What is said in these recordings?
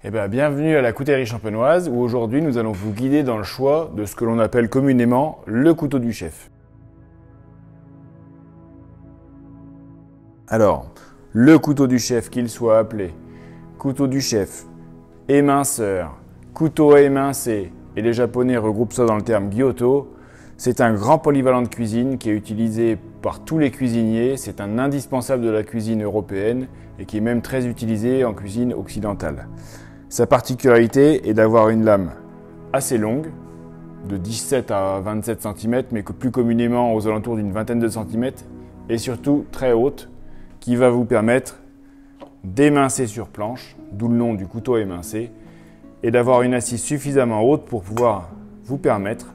Bienvenue à la coutellerie champenoise où aujourd'hui nous allons vous guider dans le choix de ce que l'on appelle communément le couteau du chef. Alors, le couteau du chef, qu'il soit appelé couteau du chef, éminceur, couteau à émincer, et les japonais regroupent ça dans le terme gyuto, c'est un grand polyvalent de cuisine qui est utilisé par tous les cuisiniers, c'est un indispensable de la cuisine européenne et qui est même très utilisé en cuisine occidentale. Sa particularité est d'avoir une lame assez longue, de 17 à 27 cm, mais plus communément aux alentours d'une vingtaine de centimètres, et surtout très haute, qui va vous permettre d'émincer sur planche, d'où le nom du couteau à émincer, et d'avoir une assise suffisamment haute pour pouvoir vous permettre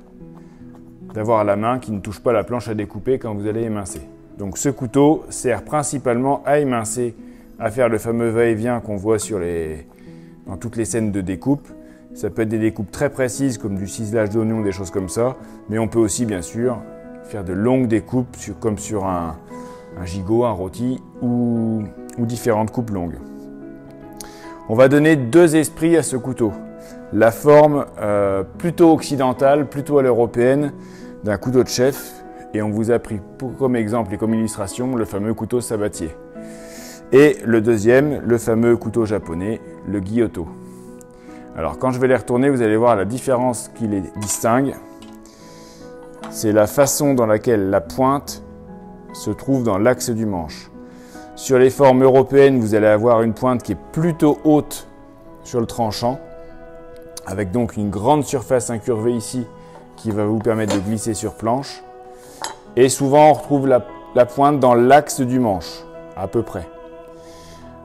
d'avoir la main qui ne touche pas la planche à découper quand vous allez émincer. Donc ce couteau sert principalement à émincer, à faire le fameux va-et-vient qu'on voit dans toutes les scènes de découpe. Ça peut être des découpes très précises comme du ciselage d'oignons, des choses comme ça, mais on peut aussi bien sûr faire de longues découpes comme sur un gigot, un rôti ou différentes coupes longues. On va donner deux esprits à ce couteau. La forme plutôt occidentale, plutôt à l'européenne d'un couteau de chef, et on vous a pris comme exemple et comme illustration le fameux couteau sabatier. Et le deuxième, le fameux couteau japonais, le gyuto. Alors quand je vais les retourner, vous allez voir la différence qui les distingue. C'est la façon dans laquelle la pointe se trouve dans l'axe du manche. Sur les formes européennes, vous allez avoir une pointe qui est plutôt haute sur le tranchant, avec donc une grande surface incurvée ici qui va vous permettre de glisser sur planche. Et souvent on retrouve la pointe dans l'axe du manche, à peu près.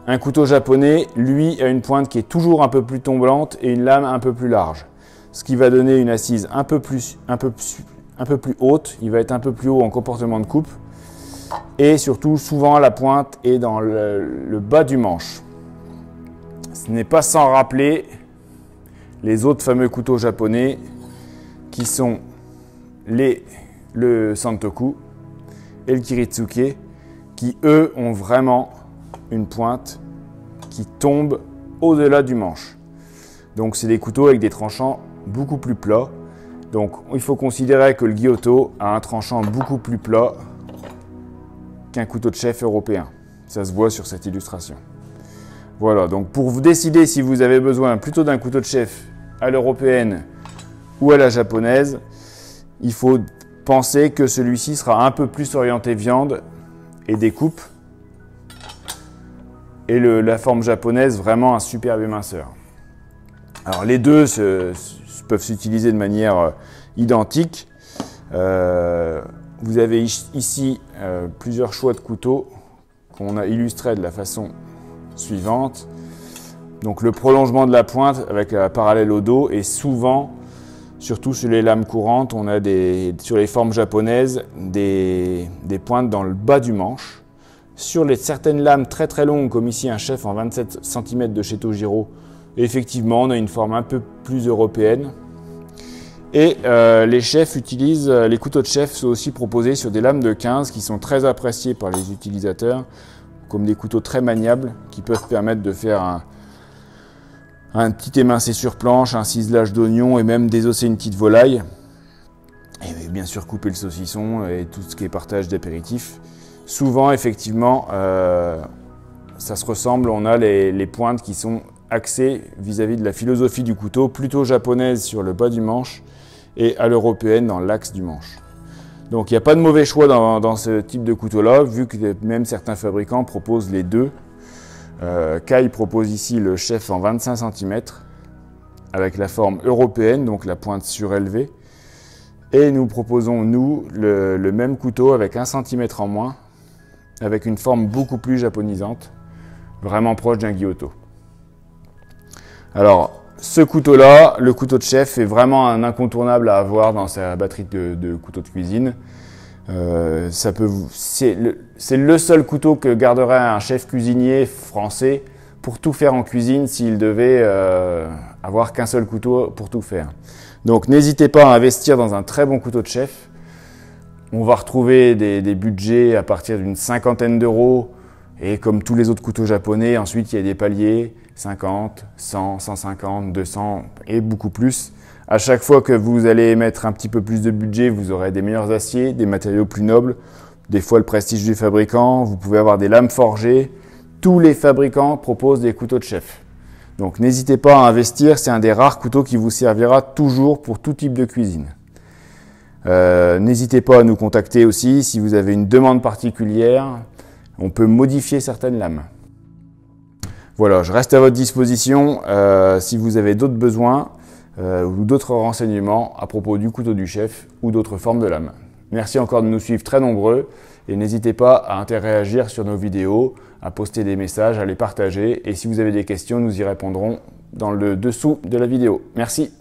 Un couteau japonais, lui, a une pointe qui est toujours un peu plus tombante et une lame un peu plus large, ce qui va donner une assise un peu plus haute. Il va être un peu plus haut en comportement de coupe. Et surtout, souvent, la pointe est dans le bas du manche. Ce n'est pas sans rappeler les autres fameux couteaux japonais qui sont le Santoku et le Kiritsuke, qui eux ont vraiment une pointe qui tombe au-delà du manche. Donc c'est des couteaux avec des tranchants beaucoup plus plats. Donc il faut considérer que le gyuto a un tranchant beaucoup plus plat qu'un couteau de chef européen. Ça se voit sur cette illustration. Voilà, donc pour vous décider si vous avez besoin plutôt d'un couteau de chef à l'européenne ou à la japonaise, il faut penser que celui-ci sera un peu plus orienté viande et découpe, et la forme japonaise vraiment un superbe éminceur. Alors les deux peuvent s'utiliser de manière identique. Vous avez ici plusieurs choix de couteaux qu'on a illustrés de la façon suivante. Donc le prolongement de la pointe avec la parallèle au dos, et souvent, surtout sur les lames courantes, on a sur les formes japonaises des pointes dans le bas du manche. Sur certaines lames très très longues, comme ici un chef en 27 cm de chez Tojiro, effectivement on a une forme un peu plus européenne. Et les couteaux de chef sont aussi proposés sur des lames de 15 qui sont très appréciées par les utilisateurs, comme des couteaux très maniables qui peuvent permettre de faire un petit émincé sur planche, un ciselage d'oignon et même désosser une petite volaille. Et bien sûr couper le saucisson et tout ce qui est partage d'apéritifs. Souvent effectivement ça se ressemble, on a les pointes qui sont axées vis-à-vis de la philosophie du couteau, plutôt japonaise sur le bas du manche et à l'européenne dans l'axe du manche. Donc il n'y a pas de mauvais choix dans ce type de couteau-là, vu que même certains fabricants proposent les deux. Kai propose ici le chef en 25 cm avec la forme européenne, donc la pointe surélevée. Et nous proposons, nous, le même couteau avec 1 cm en moins, avec une forme beaucoup plus japonisante, vraiment proche d'un gyuto. Alors, ce couteau-là, le couteau de chef, est vraiment un incontournable à avoir dans sa batterie de couteaux de cuisine. C'est le seul couteau que garderait un chef cuisinier français pour tout faire en cuisine s'il devait avoir qu'un seul couteau pour tout faire. Donc n'hésitez pas à investir dans un très bon couteau de chef. On va retrouver des budgets à partir d'une cinquantaine d'euros Et comme tous les autres couteaux japonais, ensuite il y a des paliers, 50, 100, 150, 200 et beaucoup plus. À chaque fois que vous allez mettre un petit peu plus de budget, vous aurez des meilleurs aciers, des matériaux plus nobles, des fois le prestige du fabricant, vous pouvez avoir des lames forgées. Tous les fabricants proposent des couteaux de chef. Donc n'hésitez pas à investir, c'est un des rares couteaux qui vous servira toujours pour tout type de cuisine. N'hésitez pas à nous contacter aussi si vous avez une demande particulière. On peut modifier certaines lames. Voilà, je reste à votre disposition si vous avez d'autres besoins ou d'autres renseignements à propos du couteau du chef ou d'autres formes de lames. Merci encore de nous suivre très nombreux et n'hésitez pas à interagir sur nos vidéos, à poster des messages, à les partager et si vous avez des questions, nous y répondrons dans le dessous de la vidéo. Merci.